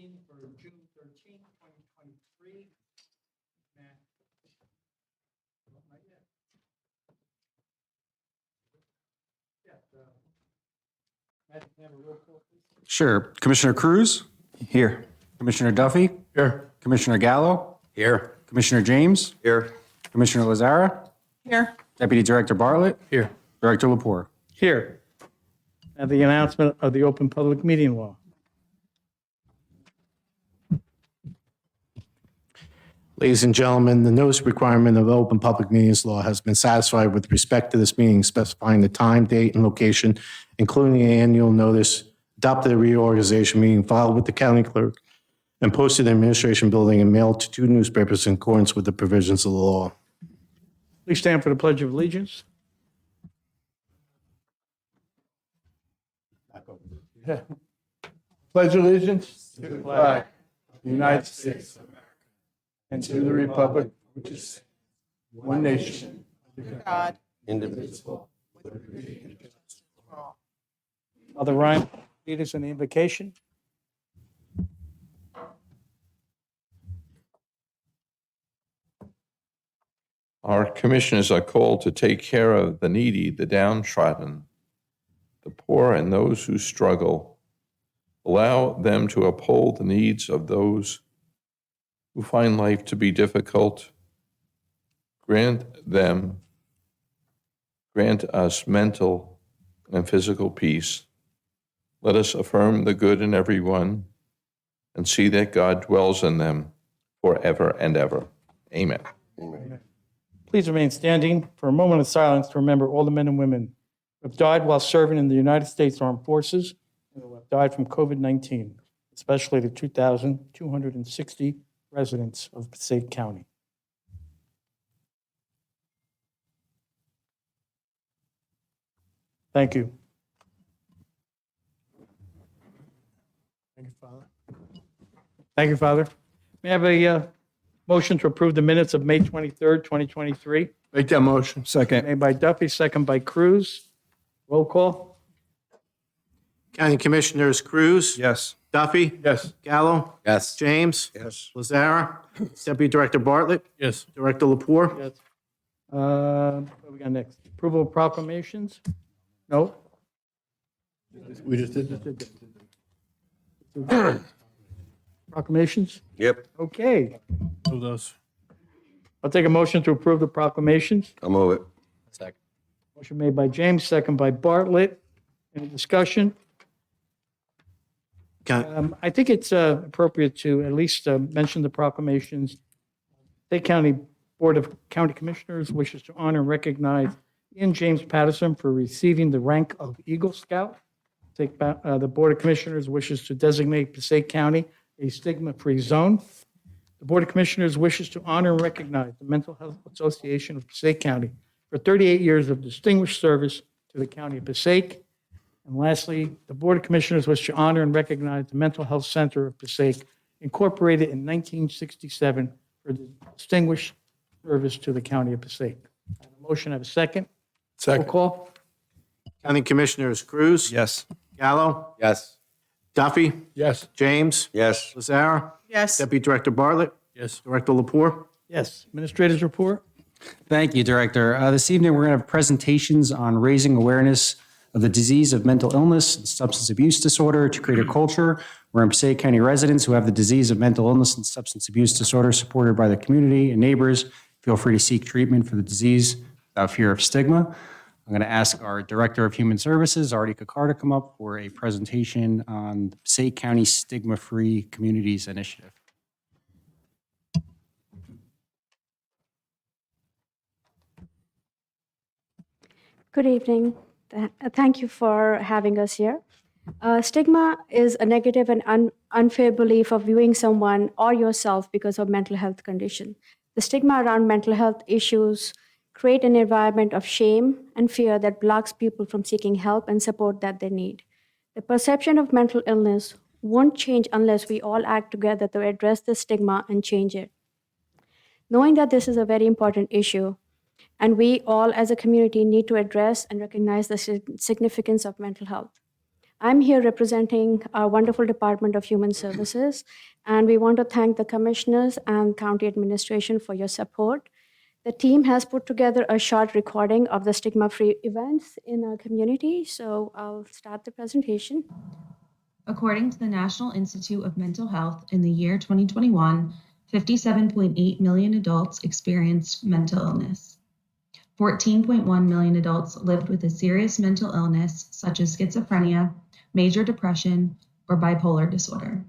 meeting for June 13th, 2023. Matt. Not yet. Matt, can I have a roll call, please? Sure. Commissioner Cruz? Here. Commissioner Duffy? Here. Commissioner Gallo? Here. Commissioner James? Here. Commissioner Lazara? Here. Deputy Director Bartlett? Here. Director Lapore? Here. And the announcement of the open public meeting law. Ladies and gentlemen, the notice requirement of the Open Public Meetings Law has been satisfied with respect to this meeting, specifying the time, date, and location, including the annual notice, adopted a reorganization meeting, filed with the county clerk, and posted in the administration building and mailed to 2 newspapers in accordance with the provisions of the law. Please stand for the Pledge of Allegiance. Pledge allegiance to the flag of the United States of America and to the republic which is one nation, God. indivisible. Father Ryan, lead us in the invocation. Our commissioners are called to take care of the needy, the downtrodden, the poor, and those who struggle. Allow them to uphold the needs of those who find life to be difficult. Grant us mental and physical peace. Let us affirm the good in everyone and see that God dwells in them forever and ever. Amen. Please remain standing for a moment of silence to remember all the men and women who have died while serving in the United States Armed Forces and who have died from COVID-19, especially the 2,260 residents of Passaic County. Thank you. Thank you, Father. Thank you, Father. May I have a motion to approve the minutes of May 23rd, 2023? Make that motion. Second. Made by Duffy, second by Cruz. Roll call? County Commissioners Cruz. Yes. Duffy. Yes. Gallo. Yes. James. Yes. Lazara. Deputy Director Bartlett. Yes. Director Lapore. Yes. What do we got next? Approval of proclamations? No? We just did that. Proclamations? Yep. Okay. Move those. I'll take a motion to approve the proclamations. I'll move it. Second. Motion made by James, second by Bartlett. Any discussion? I think it's appropriate to at least mention the proclamations. Passaic County Board of County Commissioners wishes to honor and recognize Ian James Patterson for receiving the rank of Eagle Scout. The Board of Commissioners wishes to designate Passaic County a stigma-free zone. The Board of Commissioners wishes to honor and recognize the Mental Health Association of Passaic County for 38 years of distinguished service to the County of Passaic. And lastly, the Board of Commissioners wish to honor and recognize the Mental Health Center of Passaic, incorporated in 1967 for the distinguished service to the County of Passaic. I have a motion, I have a second. Roll Second. call? County Commissioners Cruz. Yes. Gallo. Yes. Duffy. Yes. James. Yes. Lazara. Yes. Deputy Director Bartlett. Yes. Director Lapore. Yes. Administrators report? Thank you, Director. This evening, we're going to have presentations on raising awareness of the disease of mental illness and substance abuse disorder to create a culture where Passaic County residents who have the disease of mental illness and substance abuse disorder, supported by the community and neighbors, feel free to seek treatment for the disease without fear of stigma. I'm going to ask our Director of Human Services, Artie Kakar, to come up for a presentation on the Passaic County Stigma-Free Communities Initiative. Good evening. Thank you for having us here. Stigma is a negative and unfair belief of viewing someone or yourself because of mental health condition. The stigma around mental health issues create an environment of shame and fear that blocks people from seeking help and support that they need. The perception of mental illness won't change unless we all act together to address the stigma and change it. Knowing that this is a very important issue, and we all as a community need to address and recognize the significance of mental health. I'm here representing our wonderful Department of Human Services, and we want to thank the commissioners and county administration for your support. The team has put together a short recording of the stigma-free events in our community, so I'll start the presentation. According to the National Institute of Mental Health, in the year 2021, 57.8 million adults experienced mental illness. 14.1 million adults lived with a serious mental illness, such as schizophrenia, major depression, or bipolar disorder.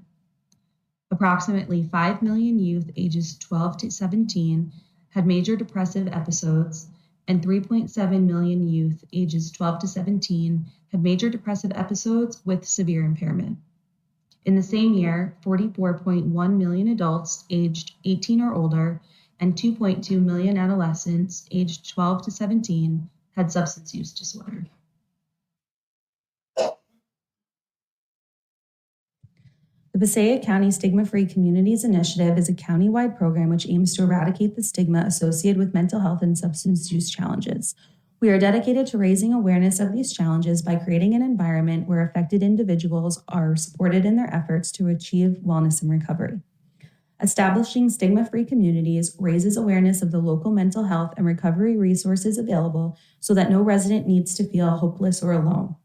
Approximately 5 million youth ages 12 to 17 had major depressive episodes, and 3.7 million youth ages 12 to 17 had major depressive episodes with severe impairment. In the same year, 44.1 million adults aged 18 or older and 2.2 million adolescents aged 12 to 17 had substance use disorder. The Passaic County Stigma-Free Communities Initiative is a county-wide program which aims to eradicate the stigma associated with mental health and substance use challenges. We are dedicated to raising awareness of these challenges by creating an environment where affected individuals are supported in their efforts to achieve wellness and recovery. Establishing stigma-free communities raises awareness of the local mental health and recovery resources available so that no resident needs to feel hopeless or alone.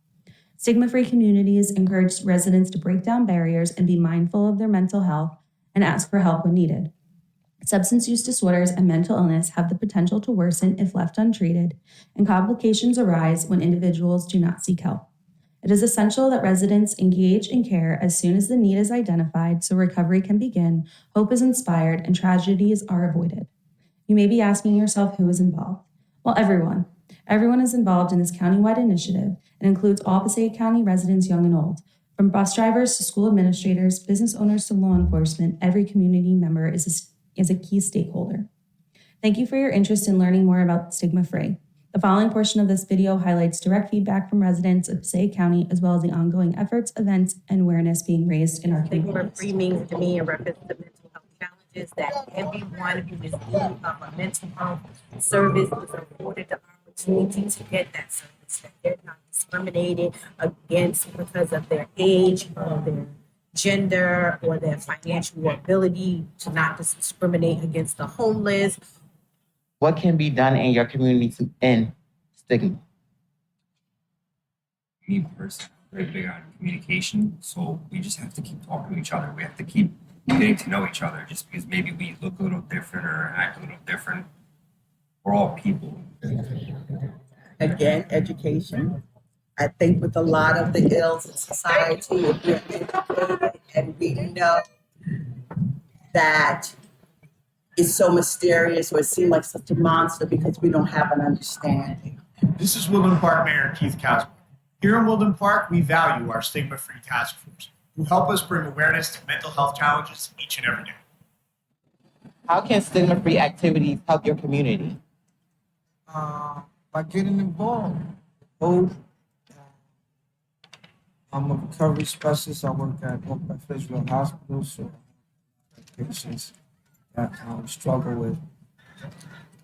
Stigma-free communities encourage residents to break down barriers and be mindful of their mental health and ask for help when needed. Substance use disorders and mental illness have the potential to worsen if left untreated, and complications arise when individuals do not seek help. It is essential that residents engage in care as soon as the need is identified so recovery can begin, hope is inspired, and tragedies are avoided. You may be asking yourself who is involved. Well, everyone. Everyone is involved in this countywide initiative. It includes all Passaic County residents, young and old. From bus drivers to school administrators, business owners to law enforcement, every community member is a key stakeholder. Thank you for your interest in learning more about Stigma-Free. The following portion of this video highlights direct feedback from residents of Passaic County, as well as the ongoing efforts, events, and awareness being raised in our communities. Stigma-free means to me in reference to mental health challenges that everyone who is in need of a mental health service is afforded the opportunity to get that service, that they're not discriminated against because of their age or their gender or their financial ability, to not discriminate against the homeless. What can be done in your community to end stigma? Me personally, I'm very big on communication, so we just have to keep talking to each other. We have to keep getting to know each other. Just because maybe we look a little different or act a little different, we're all people. Again, education. I think with a lot of the ills in society, if we're educated and we know that it's so mysterious or it seems like such a monster because we don't have an understanding. This is Woodland Park Mayor Keith Casper. Here in Woodland Park, we value our stigma-free task force, who help us bring awareness to mental health challenges each and every day. How can stigma-free activities help your community? By getting involved. Both. I'm a recovery specialist. I work at Fisherville Hospital, so patients that struggle with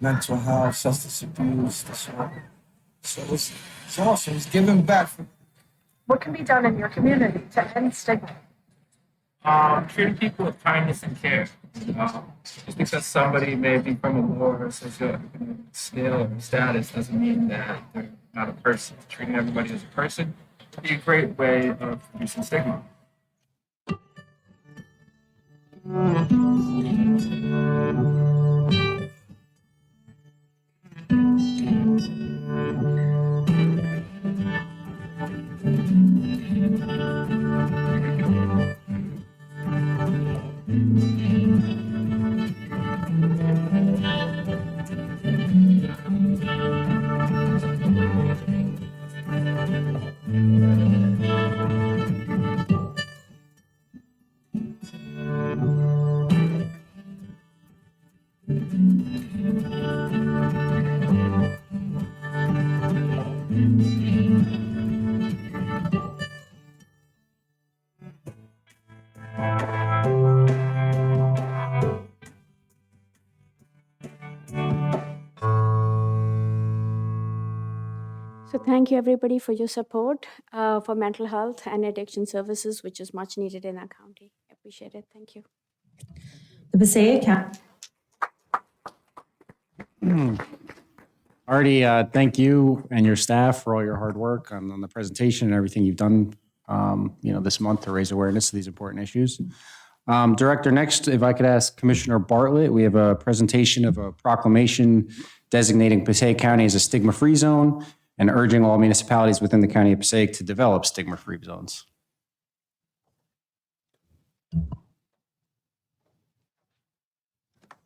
mental health, substance abuse disorder. So it's awesome. It's giving back. What can be done in your community to end stigma? Treating people with kindness and care. Just because somebody may be from a lower socioeconomic scale or status doesn't mean that they're not a person. Treating everybody as a person would be a great way of reducing stigma. So thank you everybody for your support for mental health and addiction services, which is much needed in our county. I appreciate it. Thank you. The Passaic County. Artie, thank you and your staff for all your hard work on the presentation and everything you've done, this month to raise awareness of these important issues. Director, next, if I could ask Commissioner Bartlett, we have a presentation of a proclamation designating Passaic County as a stigma-free zone and urging all municipalities within the county of Passaic to develop stigma-free zones.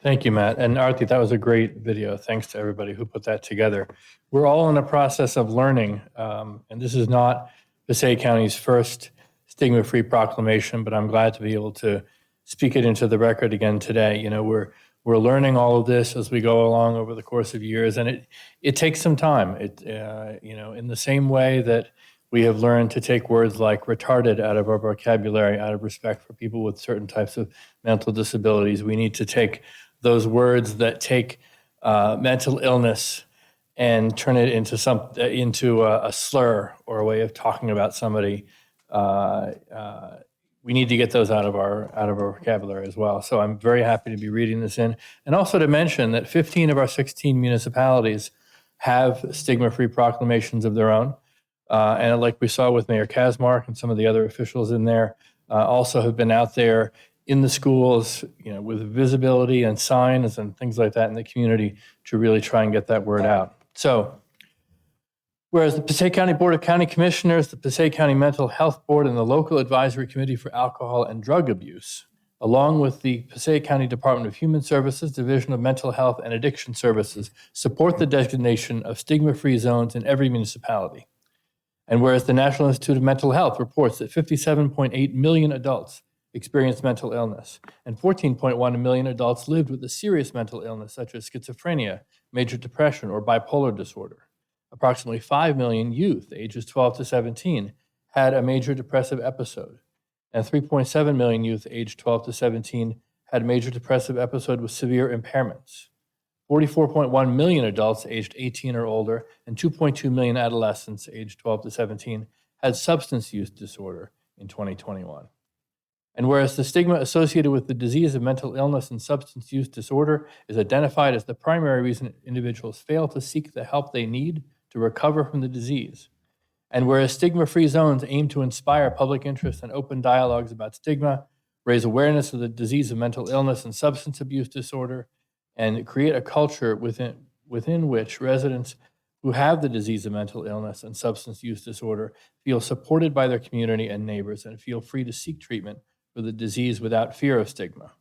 Thank you, Matt. And Arti, that was a great video. Thanks to everybody who put that together. We're all in a process of learning, and this is not Passaic County's first stigma-free proclamation, but I'm glad to be able to speak it into the record again today. We're learning all of this as we go along over the course of years, and it takes some time. In the same way that we have learned to take words like retarded out of our vocabulary out of respect for people with certain types of mental disabilities, we need to take those words that take mental illness and turn it into a slur or a way of talking about somebody. We need to get those out of our vocabulary as well. So I'm very happy to be reading this in, and also to mention that 15 of our 16 municipalities have stigma-free proclamations of their own, and like we saw with Mayor Kazmark and some of the other officials in there, also have been out there in the schools, with visibility and signs and things like that in the community to really try and get that word out. So, whereas the Passaic County Board of County Commissioners, the Passaic County Mental Health Board, and the Local Advisory Committee for Alcohol and Drug Abuse, along with the Passaic County Department of Human Services, Division of Mental Health and Addiction Services, support the designation of stigma-free zones in every municipality. And whereas the National Institute of Mental Health reports that 57.8 million adults experienced mental illness, and 14.1 million adults lived with a serious mental illness such as schizophrenia, major depression, or bipolar disorder. Approximately 5 million youth, ages 12 to 17, had a major depressive episode, and 3.7 million youth, aged 12 to 17, had a major depressive episode with severe impairments. 44.1 million adults aged 18 or older, and 2.2 million adolescents aged 12 to 17 had substance use disorder in 2021. And whereas the stigma associated with the disease of mental illness and substance use disorder is identified as the primary reason individuals fail to seek the help they need to recover from the disease, and whereas stigma-free zones aim to inspire public interest and open dialogues about stigma, raise awareness of the disease of mental illness and substance abuse disorder, and create a culture within which residents who have the disease of mental illness and substance use disorder feel supported by their community and neighbors and feel free to seek treatment for the disease without fear of stigma.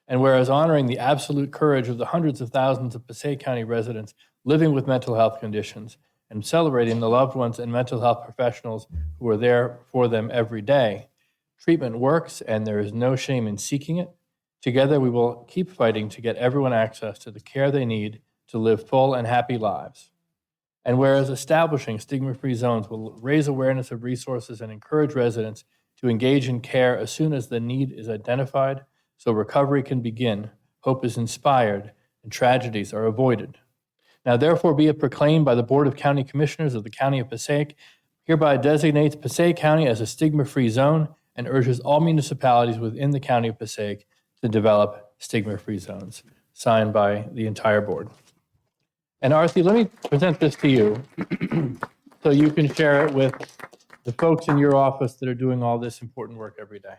And whereas honoring the absolute courage of the hundreds of thousands of Passaic County residents living with mental health conditions and celebrating the loved ones and mental health professionals who are there for them every day, treatment works and there is no shame in seeking it. Together we will keep fighting to get everyone access to the care they need to live full and happy lives. And whereas establishing stigma-free zones will raise awareness of resources and encourage residents to engage in care as soon as the need is identified, so recovery can begin, hope is inspired, and tragedies are avoided. Now therefore be it proclaimed by the Board of County Commissioners of the County of Passaic, hereby designates Passaic County as a stigma-free zone and urges all municipalities within the County of Passaic to develop stigma-free zones, signed by the entire board. And Arthi, let me present this to you so you can share it with the folks in your office that are doing all this important work every day.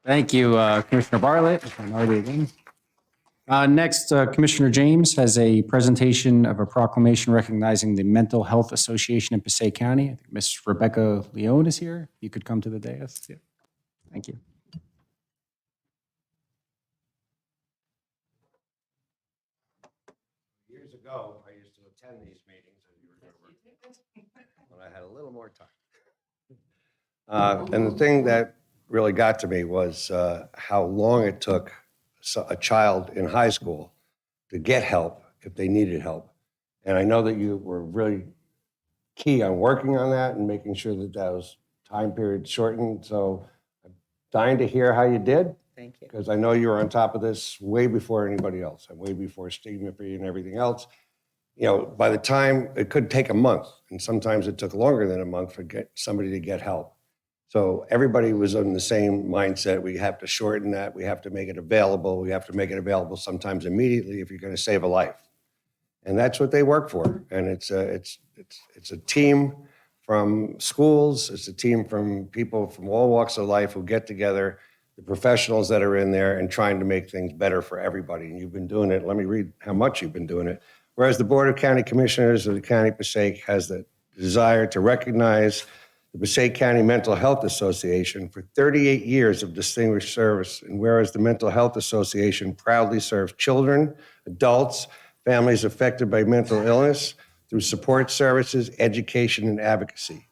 Thank you, Commissioner Bartlett. And Artie again. Next, Commissioner James has a presentation of a proclamation recognizing the Mental Health Association in Passaic County. I think Ms. Rebecca Leone is here. You could come to the dais. Yeah. Thank you. Years ago, I used to attend these meetings, as you remember, when I had a little more time. And the thing that really got to me was how long it took a child in high school to get help if they needed help. And I know that you were really key on working on that and making sure that that was time period shortened. So I'm dying to hear how you did. Thank you. because I know you're on top of this way before anybody else and way before stigma-free and everything else. You know, by the time, it could take a month, and sometimes it took longer than a month for somebody to get help. So everybody was on the same mindset. We have to shorten that. We have to make it available. We have to make it available sometimes immediately if you're going to save a life. And that's what they work for. And it's a team from schools. It's a team from people from all walks of life who get together, the professionals that are in there and trying to make things better for everybody. And you've been doing it. Let me read how much you've been doing it. Whereas the Board of County Commissioners of the County of Passaic has the desire to recognize the Passaic County Mental Health Association for 38 years of distinguished service. And whereas the Mental Health Association proudly serves children, adults, families affected by mental illness through support services, education, and advocacy.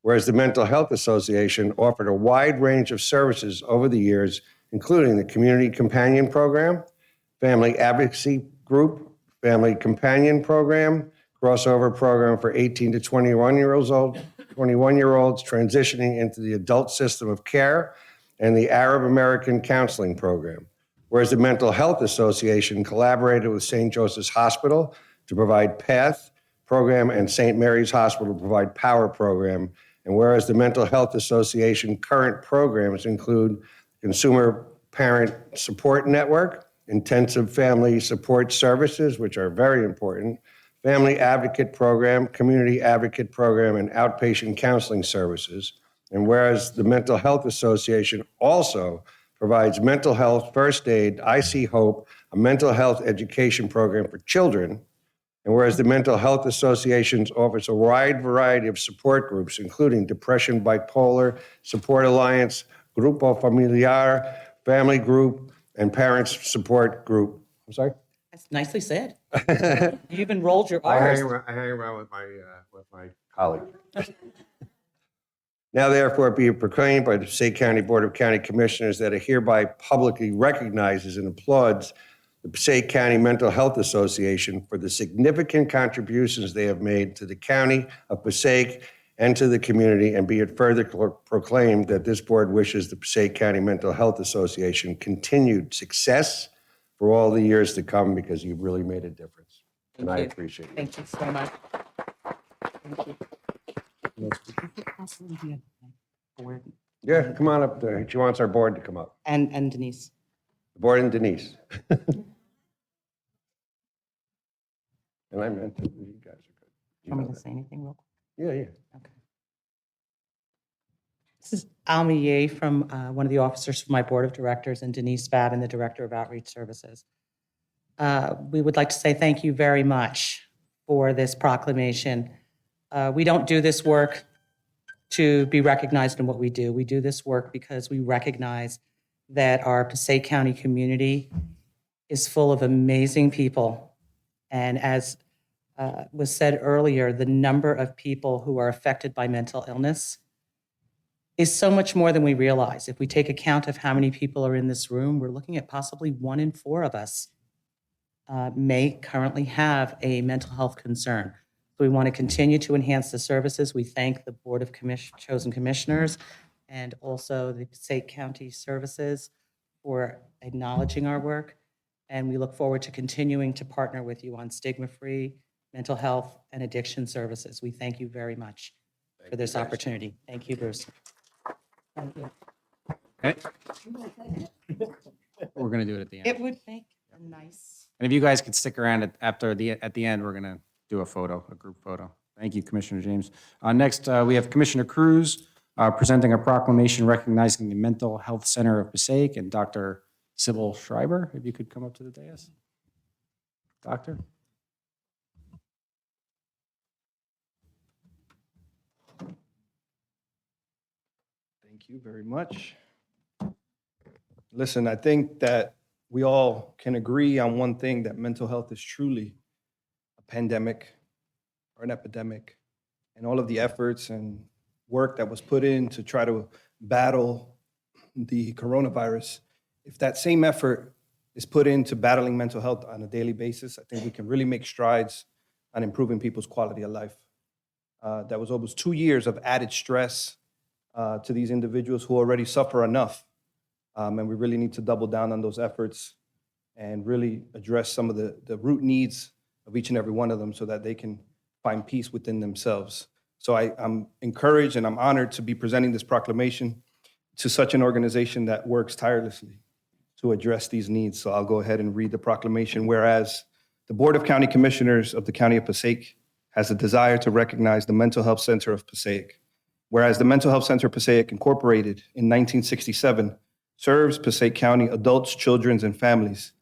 Whereas the Mental Health Association offered a wide range of services over the years, including the Community Companion Program, Family Advocacy Group, Family Companion Program, crossover program for 18 to 21-year-olds transitioning into the adult system of care, and the Arab American Counseling Program. Whereas the Mental Health Association collaborated with St. Joseph's Hospital to provide PATH program and St. Mary's Hospital to provide POWER program. And whereas the Mental Health Association current programs include Consumer Parent Support Network, Intensive Family Support Services, which are very important, Family Advocate Program, Community Advocate Program, and Outpatient Counseling Services. And whereas the Mental Health Association also provides mental health, first aid, I See Hope, a mental health education program for children. And whereas the Mental Health Association offers a wide variety of support groups, including Depression Bipolar Support Alliance, Grupo Familiar, Family Group, and Parents Support Group. I'm sorry? That's nicely said. You even rolled your R's. I hang around with my colleague. Now therefore be it proclaimed by the Passaic County Board of County Commissioners that it hereby publicly recognizes and applauds the Passaic County Mental Health Association for the significant contributions they have made to the County of Passaic and to the community, and be it further proclaimed that this board wishes the Passaic County Mental Health Association continued success for all the years to come, because you've really made a difference. And I appreciate it. Thank you so much. Thank you. Yeah, come on up there. She wants our board to come up. And Denise. The board and Denise. And I meant to, you guys are good. You want me to say anything real quick? Yeah, yeah. Okay. This is Almi Ye from one of the officers from my board of directors, and Denise Babin, the director of outreach services. We would like to say thank you very much for this proclamation. We don't do this work to be recognized in what we do. We do this work because we recognize that our Passaic County community is full of amazing people. And as was said earlier, the number of people who are affected by mental illness is so much more than we realize. If we take account of how many people are in this room, we're looking at possibly 1 in 4 of us may currently have a mental health concern. So we want to continue to enhance the services. We thank the Board of Chosen Commissioners and also the Passaic County Services for acknowledging our work. And we look forward to continuing to partner with you on stigma-free mental health and addiction services. We thank you very much for this opportunity. Thank you, Bruce. Thank you. Okay. We're going to do it at the end. It would make a nice. And if you guys could stick around at the end, we're going to do a photo, a group photo. Thank you, Commissioner James. Next, we have Commissioner Cruz presenting a proclamation recognizing the Mental Health Center of Passaic, and Dr. Sybil Schreiber, if you could come up to the dais. Doctor? Thank you very much. Listen, I think that we all can agree on one thing, that mental health is truly a pandemic or an epidemic, and all of the efforts and work that was put in to try to battle the coronavirus, if that same effort is put into battling mental health on a daily basis, I think we can really make strides on improving people's quality of life. That was almost 2 years of added stress to these individuals who already suffer enough And we really need to double down on those efforts and really address some of the root needs of each and every one of them so that they can find peace within themselves. So I'm encouraged and I'm honored to be presenting this proclamation to such an organization that works tirelessly to address these needs. So I'll go ahead and read the proclamation. Whereas the Board of County Commissioners of the County of Passaic has a desire to recognize the Mental Health Center of Passaic. Whereas the Mental Health Center of Passaic, incorporated in 1967, serves Passaic County adults, children, and families.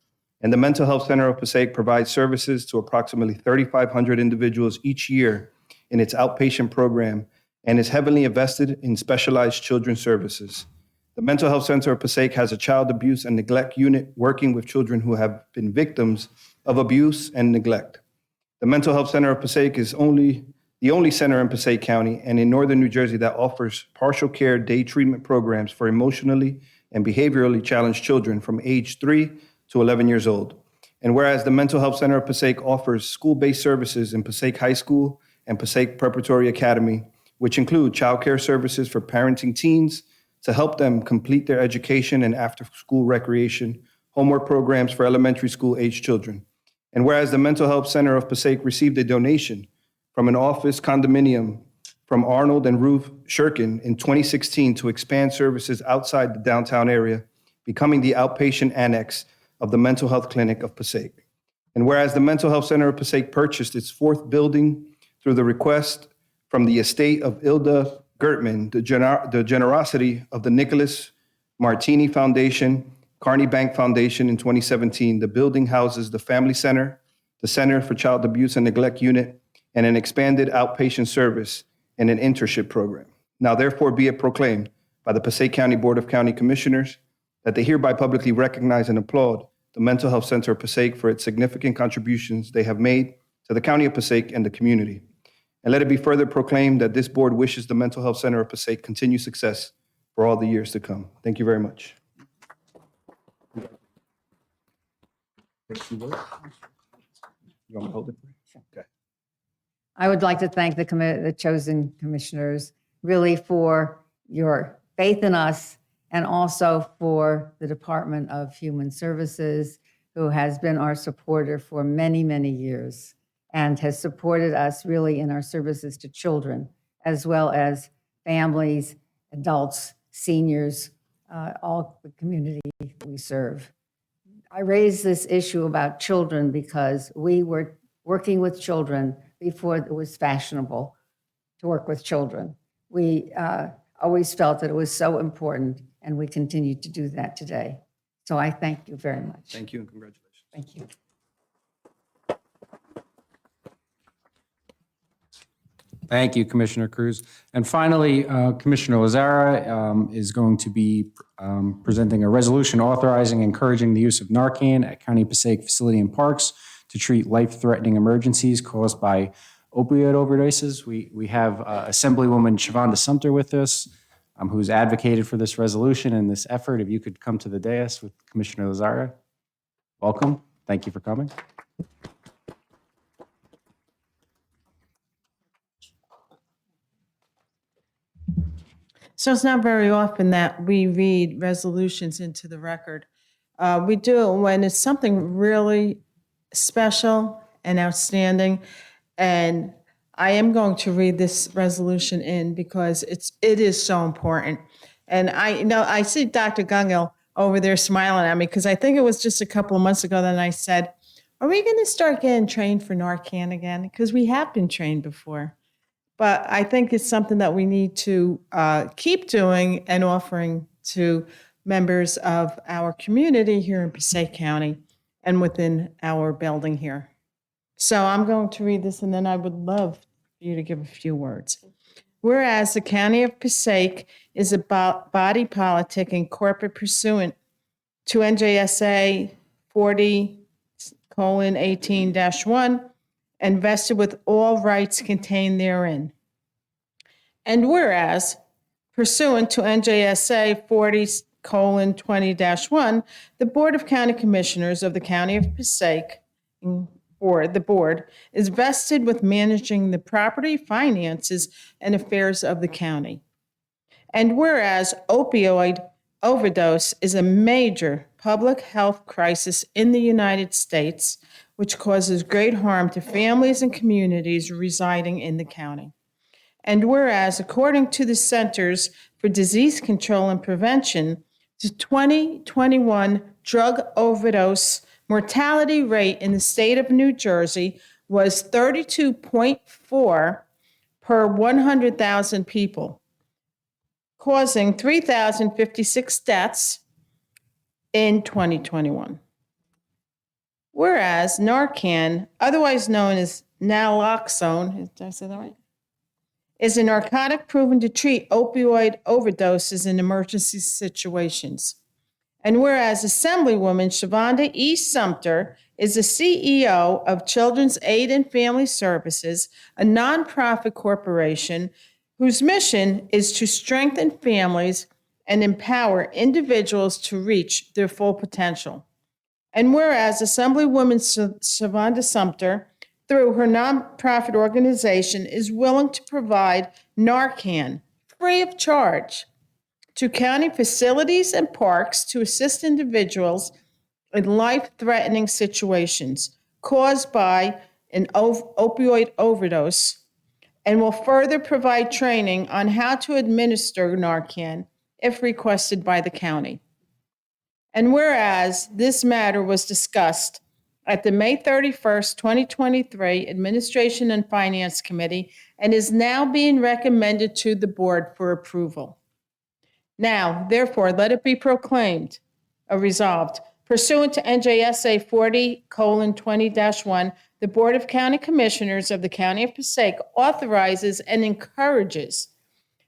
And the Mental Health Center of Passaic provides services to approximately 3,500 individuals each year in its outpatient program and is heavily invested in specialized children's services. The Mental Health Center of Passaic has a child abuse and neglect unit working with children who have been victims of abuse and neglect. The Mental Health Center of Passaic is the only center in Passaic County and in northern New Jersey that offers partial care day treatment programs for emotionally and behaviorally challenged children from age 3 to 11 years old. And whereas the Mental Health Center of Passaic offers school-based services in Passaic High School and Passaic Preparatory Academy, which include child care services for parenting teens to help them complete their education and after-school recreation, homework programs for elementary school-aged children. And whereas the Mental Health Center of Passaic received a donation from an office condominium from Arnold and Ruth Shirkin in 2016 to expand services outside the downtown area, becoming the outpatient annex of the Mental Health Clinic of Passaic. And whereas the Mental Health Center of Passaic purchased its 4th building through the request from the estate of Ilda Gertman, the generosity of the Nicholas Martini Foundation, Carney Bank Foundation in 2017, the building houses the Family Center, the Center for Child Abuse and Neglect Unit, and an expanded outpatient service and an internship program. Now therefore be it proclaimed by the Passaic County Board of County Commissioners that they hereby publicly recognize and applaud the Mental Health Center of Passaic for its significant contributions they have made to the County of Passaic and the community. And let it be further proclaimed that this board wishes the Mental Health Center of Passaic continued success for all the years to come. Thank you very much. You want me to hold it? Okay. I would like to thank the chosen commissioners really for your faith in us and also for the Department of Human Services, who has been our supporter for many, many years and has supported us really in our services to children, as well as families, adults, seniors, all the community we serve. I raise this issue about children because we were working with children before it was fashionable to work with children. We always felt that it was so important, and we continue to do that today. So I thank you very much. Thank you and congratulations. Thank you. Thank you, Commissioner Cruz. And finally, Commissioner Lazara is going to be presenting a resolution authorizing and encouraging the use of Narcan at County Passaic facility and parks to treat life-threatening emergencies caused by opioid overdoses. We have Assemblywoman Shavonda Sumter with us, who's advocated for this resolution and this effort. If you could come to the dais with Commissioner Lazara. Welcome. Thank you for coming. So it's not very often that we read resolutions into the record. We do when it's something really special and outstanding. And I am going to read this resolution in because it is so important. And I see Dr. Gungel over there smiling at me because I think it was just a couple of months ago that I said, are we going to start getting trained for Narcan again? Because we have been trained before. But I think it's something that we need to keep doing and offering to members of our community here in Passaic County and within our building here. So I'm going to read this, and then I would love for you to give a few words. Whereas the County of Passaic is a body politic and corporate pursuant to NJSA 40:18-1 and vested with all rights contained therein. And whereas, pursuant to NJSA 40:20-1, the Board of County Commissioners of the County of Passaic, or the board, is vested with managing the property, finances, and affairs of the county. And whereas opioid overdose is a major public health crisis in the United States, which causes great harm to families and communities residing in the county. And whereas, according to the Centers for Disease Control and Prevention, the 2021 drug overdose mortality rate in the state of New Jersey was 32.4 per 100,000 people, causing 3,056 deaths in 2021. Whereas Narcan, otherwise known as naloxone, did I say that right? Is a narcotic proven to treat opioid overdoses in emergency situations. And whereas Assemblywoman Shavonda E. Sumter is the CEO of Children's Aid and Family Services, a nonprofit corporation whose mission is to strengthen families and empower individuals to reach their full potential. And whereas Assemblywoman Shavonda Sumter, through her nonprofit organization, is willing to provide Narcan free of charge to county facilities and parks to assist individuals in life-threatening situations caused by an opioid overdose, and will further provide training on how to administer Narcan if requested by the county. And whereas this matter was discussed at the May 31st, 2023 Administration and Finance Committee and is now being recommended to the board for approval. Now, therefore, let it be proclaimed, resolved, pursuant to NJSA 40:20-1, the Board of County Commissioners of the County of Passaic authorizes and encourages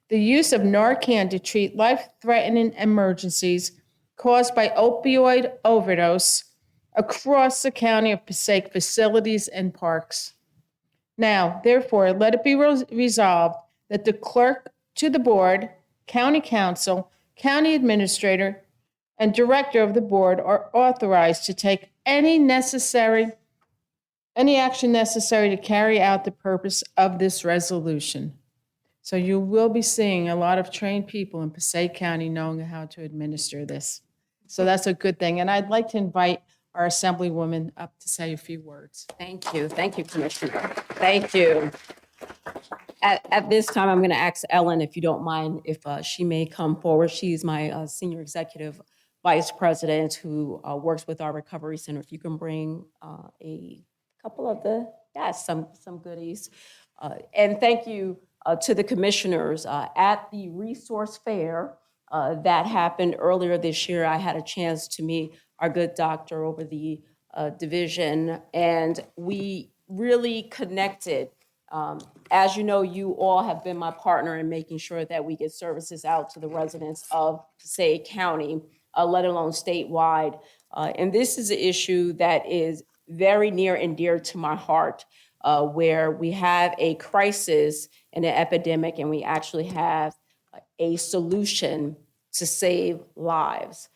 the use of Narcan to treat life-threatening emergencies caused by opioid overdose across the County of Passaic facilities and parks. Now, therefore, let it be resolved that the clerk to the board, county council, county administrator, and director of the board are authorized to take any action necessary to carry out the purpose of this resolution. So you will be seeing a lot of trained people in Passaic County knowing how to administer this. So that's a good thing. And I'd like to invite our Assemblywoman up to say a few words. Thank you. Thank you, Commissioner. Thank you. At this time, I'm going to ask Ellen, if you don't mind, if she may come forward. She's my Senior Executive Vice President who works with our Recovery Center. If you can bring a couple of some goodies. And thank you to the commissioners. At the resource fair that happened earlier this year, I had a chance to meet our good doctor over the division, and we really connected. As you know, you all have been my partner in making sure that we get services out to the residents of Passaic County, let alone statewide. And this is an issue that is very near and dear to my heart, where we have a crisis and an epidemic, and we actually have a solution to save lives.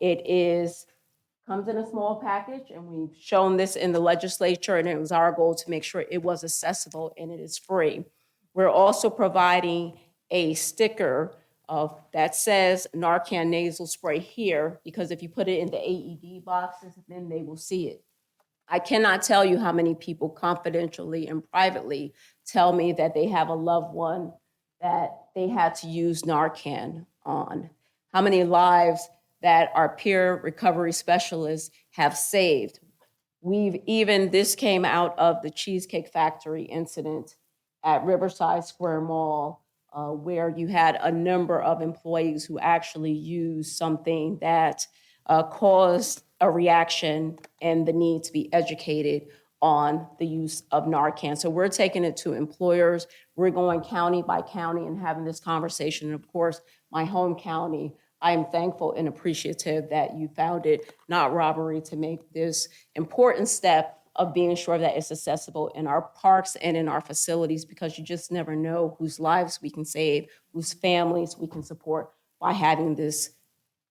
It comes in a small package, and we've shown this in the legislature, and it was our goal to make sure it was accessible and it is free. We're also providing a sticker that says Narcan nasal spray here, because if you put it in the AED boxes, then they will see it. I cannot tell you how many people confidentially and privately tell me that they have a loved one that they had to use Narcan on. How many lives that our peer recovery specialists have saved. This came out of the Cheesecake Factory incident at Riverside Square Mall, where you had a number of employees who actually used something that caused a reaction and the need to be educated on the use of Narcan. So we're taking it to employers. We're going county by county and having this conversation. And of course, my home county, I am thankful and appreciative that you found it not robbery to make this important step of being sure that it's accessible in our parks and in our facilities, because you just never know whose lives we can save, whose families we can support by having this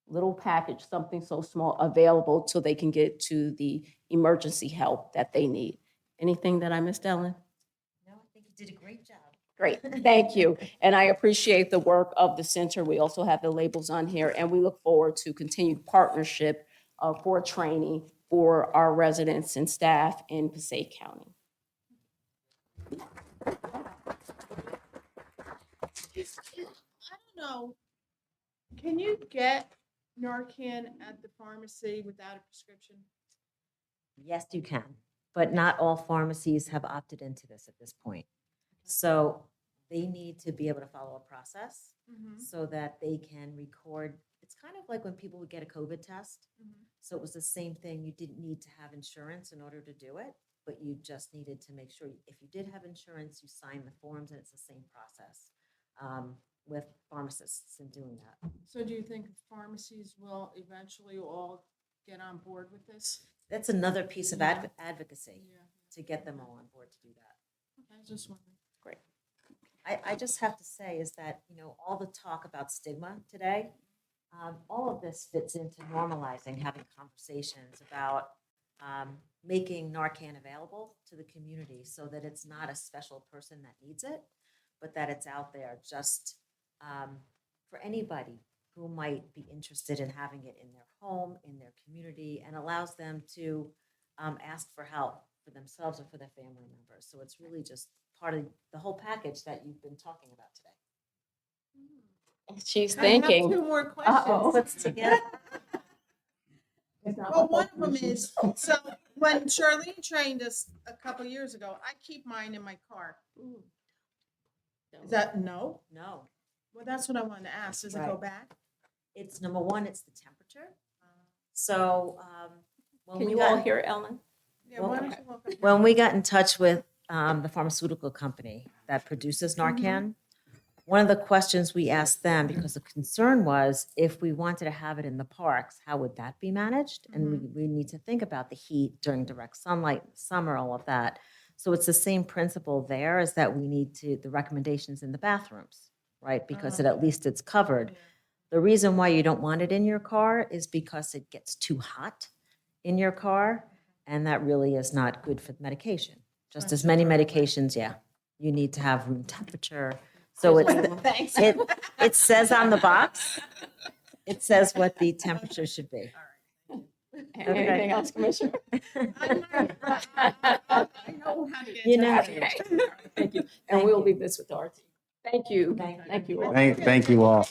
little package, something so small, available so they can get to the emergency help that they need. Anything that I missed, Ellen? No, I think you did a great job. Great, thank you. And I appreciate the work of the center. We also have the labels on here, and we look forward to continued partnership for training for our residents and staff in Passaic County. I don't know. Can you get Narcan at the pharmacy without a prescription? Yes, you can, but not all pharmacies have opted into this at this point. So they need to be able to follow a process so that they can record. It's kind of like when people would get a COVID test. So it was the same thing. You didn't need to have insurance in order to do it, but you just needed to make sure if you did have insurance, you signed the forms, and it's the same process with pharmacists in doing that. So do you think pharmacies will eventually all get on board with this? That's another piece of Yeah. advocacy to get them all on board to do that. Okay, I was just wondering. Great. I just have to say is that, you know, all the talk about stigma today, all of this fits into normalizing, having conversations about making Narcan available to the community so that it's not a special person that needs it, but that it's out there just for anybody who might be interested in having it in their home, in their community, and allows them to ask for help for themselves or for their family members. So it's really just part of the whole package that you've been talking about today. She's I have thinking. two more questions. Uh-oh. Puts together. Well, one of them is, so when Charlene trained us a couple years ago, I keep mine in my car. Is that no? No. Well, that's what I wanted to ask. Does it go Right. back? It's number one, it's the temperature. So when Can we you got all hear Ellen? Yeah, why don't you walk up? when we got in touch with the pharmaceutical company that produces Narcan, one of the questions we asked them, because the concern was if we wanted to have it in the parks, how would that be managed? And we need to think about the heat during direct sunlight, summer, all of that. So it's the same principle there, is that we need the recommendations in the bathrooms, right? Because at least it's covered. The reason why you don't want it in your car is because it gets too hot in your car, and that really is not good for the medication. Just as many medications, you need to have room temperature. So Thanks. it says on the box, it says what the temperature should be. Anything else, Commissioner? I know how to get You to know. that. Okay. Thank you. And we'll leave this with our team. Thank you. Thank you all. Thank you all.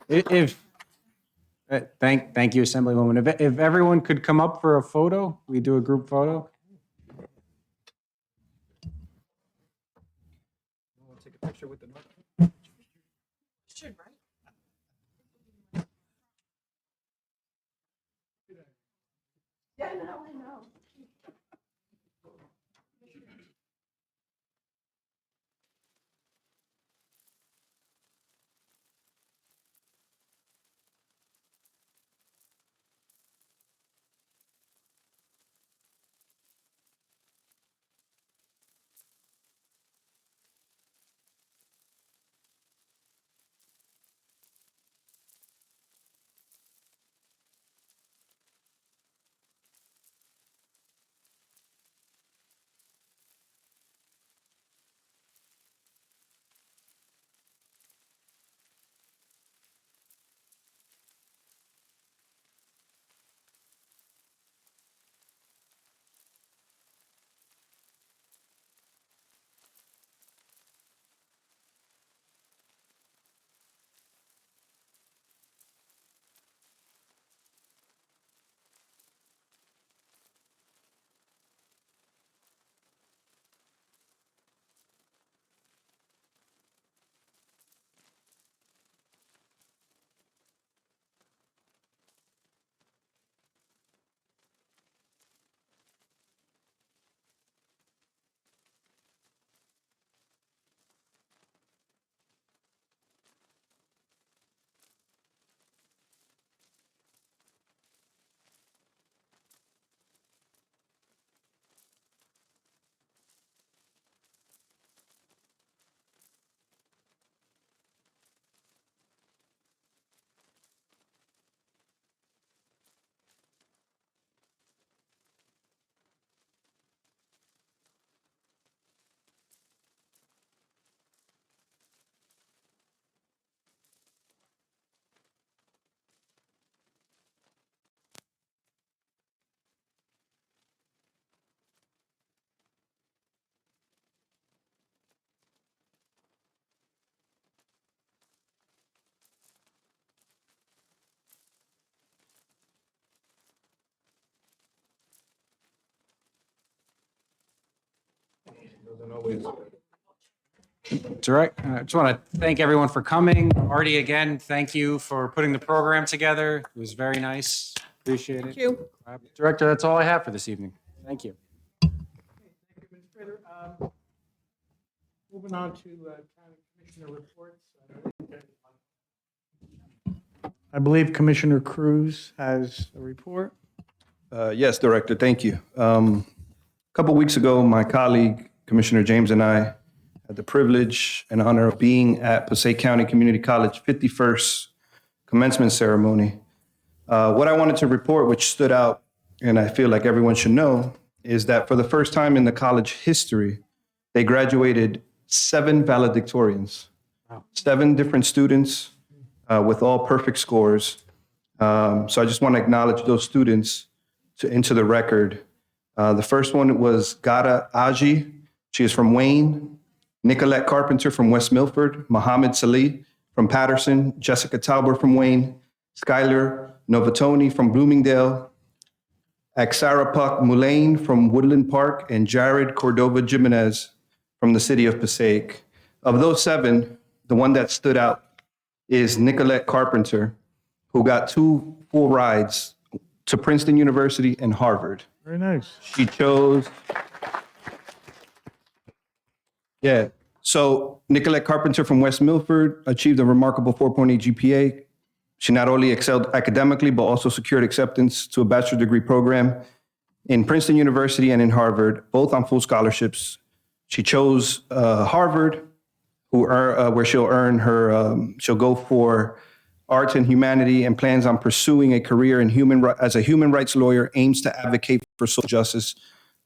If, thank you, Assemblywoman. If everyone could come up for a photo, we do a group photo. We'll take a picture with the. Should, right? Yeah, I know. I just want to thank everyone for coming. Artie, again, thank you for putting the program together. It was very nice. Appreciate it. Thank you. Director, that's all I have for this evening. Thank you. Moving on to county commissioner reports. I believe Commissioner Cruz has a report. Yes, Director, thank you. A couple weeks ago, my colleague, Commissioner James, and I had the privilege and honor of being at Passaic County Community College 51st commencement ceremony. What I wanted to report, which stood out, and I feel like everyone should know, is that for the first time in the college history, they graduated 7 valedictorians, 7 different students with all perfect scores. So I just want to acknowledge those students into the record. The first one was Gada Aji. She is from Wayne. Nicolette Carpenter from West Milford. Mohammed Salih from Patterson. Jessica Tauber from Wayne. Skylar Novatoni from Bloomingdale. Aksara Puck Mulane from Woodland Park. And Jared Cordova Jimenez from the city of Passaic. Of those 7, the one that stood out is Nicolette Carpenter, who got 2 full rides to Princeton University and Harvard. Very nice. She chose. Yeah. So Nicolette Carpenter from West Milford achieved a remarkable 4.8 GPA. She not only excelled academically, but also secured acceptance to a bachelor's degree program in Princeton University and in Harvard, both on full scholarships. She chose Harvard, where she'll earn her, she'll go for arts and humanity, and plans on pursuing a career in as a human rights lawyer, aims to advocate for social justice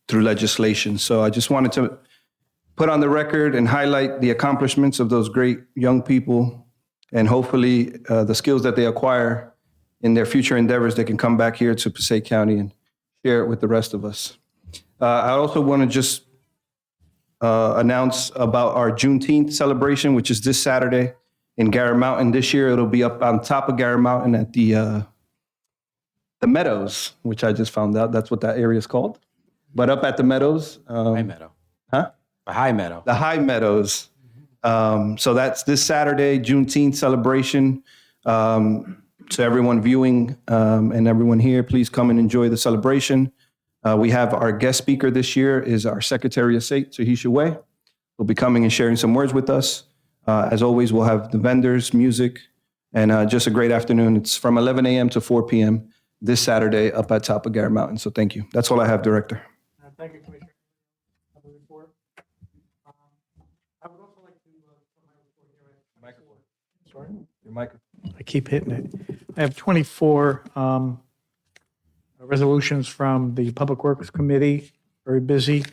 through legislation. So I just wanted to put on the record and highlight the accomplishments of those great young people, and hopefully the skills that they acquire in their future endeavors, they can come back here to Passaic County and share it with the rest of us. I also want to just announce about our Juneteenth celebration, which is this Saturday in Garrett Mountain. This year, it'll be up on top of Garrett Mountain at the Meadows, which I just found out that's what that area is called. But up at the Meadows. High Meadow. Huh? The High Meadow. The High Meadows. So that's this Saturday, Juneteenth celebration. So everyone viewing and everyone here, please come and enjoy the celebration. We have our guest speaker this year is our Secretary of State, Tahisha Way. Will be coming and sharing some words with us. As always, we'll have the vendors, music, and just a great afternoon. It's from 11 a.m. to 4 p.m. this Saturday up at top of Garrett Mountain. So thank you. That's all I have, Director. Thank you, Commissioner. Have a report. I would also like to put my report here. Microphone. Sorry? Your microphone. I keep hitting it. I have 24 resolutions from the Public Works Committee, very busy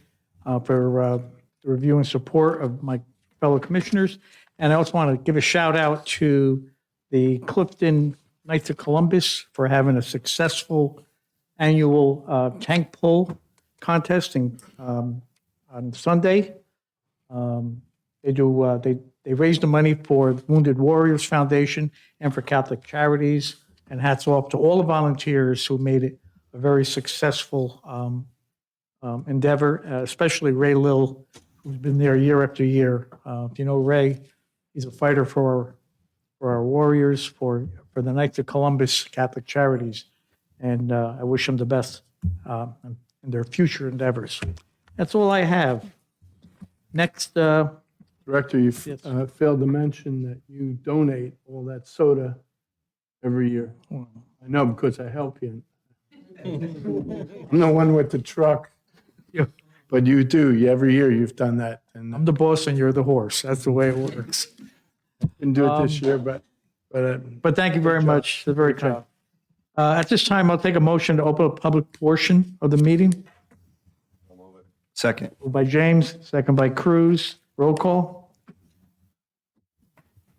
for the review and support of my fellow commissioners. And I also want to give a shout out to the Clifton Knights of Columbus for having a successful annual tank pull contest on Sunday. They raised the money for the Wounded Warriors Foundation and for Catholic Charities. And hats off to all the volunteers who made it a very successful endeavor, especially Ray Lill, who's been there year after year. If you know Ray, he's a fighter for our warriors, for the Knights of Columbus Catholic Charities. And I wish them the best in their future endeavors. That's all I have. Next. Director, you failed to mention that you donate all that soda every year. I know because I help you. I'm the one with the truck. But you do. Every year you've done that. And I'm the boss and you're the horse. That's the way it works. Didn't do it this year, but thank you very much. It's very kind. At this time, I'll take a motion to open a public portion of the meeting. Second. Moved by James, second by Cruz. Roll call.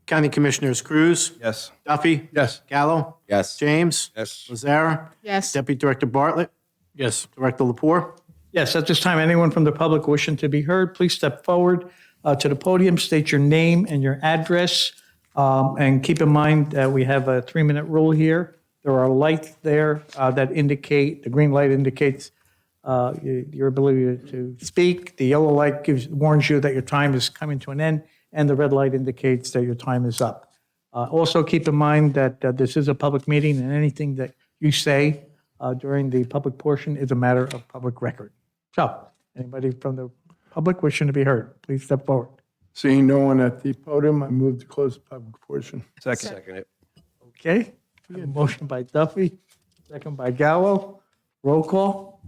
County Commissioners Cruz. Yes. Duffy. Yes. Gallo. Yes. James. Yes. Lazara. Yes. Deputy Director Bartlett. yes. Director Lapore. Yes, at this time, anyone from the public wishing to be heard, please step forward to the podium, state your name and your address. And keep in mind that we have a 3-minute rule here. There are lights there that indicate, the green light indicates your ability to speak. The yellow light warns you that your time is coming to an end, and the red light indicates that your time is up. Also, keep in mind that this is a public meeting, and anything that you say during the public portion is a matter of public record. So, anybody from the public wishing to be heard, please step forward. Seeing no one at the podium, I move to close the public portion. Second it. Okay, I have a motion by Duffy, second by Gallo. Roll call?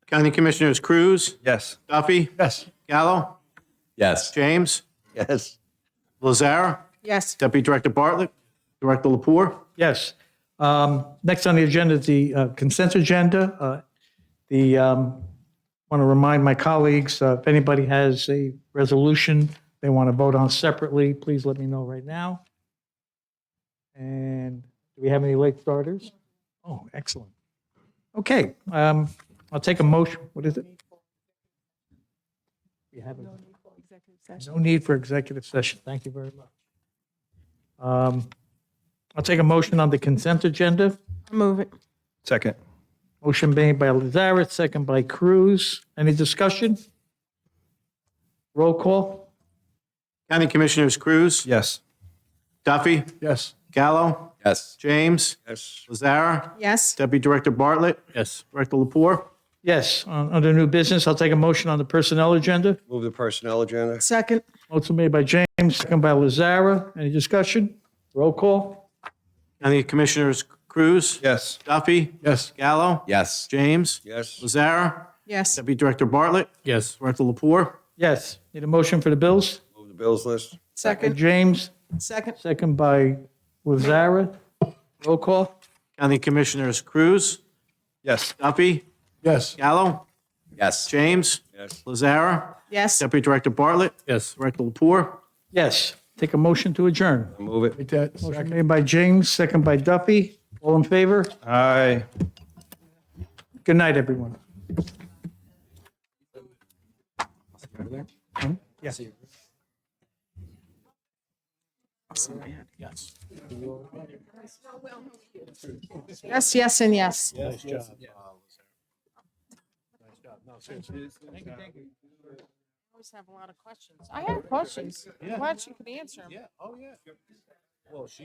County Commissioners Cruz, Yes. Duffy, Yes. Gallo, Yes. James, Yes. Lazara, Yes. Deputy Director Bartlett, Director Lapore. Yes. Next on the agenda is the consent agenda. Want to remind my colleagues, if anybody has a resolution they want to vote on separately, please let me know right now. And do we have any late starters? Oh, excellent. Okay, I'll take a motion. What is it? We have no need for executive session. Thank you very much. I'll take a motion on the consent agenda. Move it. Second. Motion made by Lazarus, second by Cruz. Any discussion? Roll call? County Commissioners Cruz, Yes. Duffy, Yes. Gallo, Yes. James, Yes. Lazara, Yes. Deputy Director Bartlett, Yes. Director Lapore. Yes. Under new business, I'll take a motion on the personnel agenda. Move the personnel agenda. Second. Motion made by James, second by Lazara. Any discussion? Roll call? County Commissioners Cruz, Yes. Duffy, Yes. Gallo, Yes. James, Yes. Lazara, Yes. Deputy Director Bartlett, Yes. Director Lapore. Yes. Need a motion for the bills? Move the bills list. By Second. James, Second. second by Lazara. Roll call? County Commissioners Cruz, Yes. Duffy, Yes. Gallo, Yes. James, Yes. Lazara, Yes. Deputy Director Bartlett, Yes. Director Lapore. Yes. Take a motion to adjourn. Move it. Make that Motion second. made by James, second by Duffy. All in favor? Aye. Good night, everyone. Yes. Yes, yes, and yes. Nice job. I always have a lot of questions. I have questions. I'm glad you could answer them. Oh, yeah. Well, she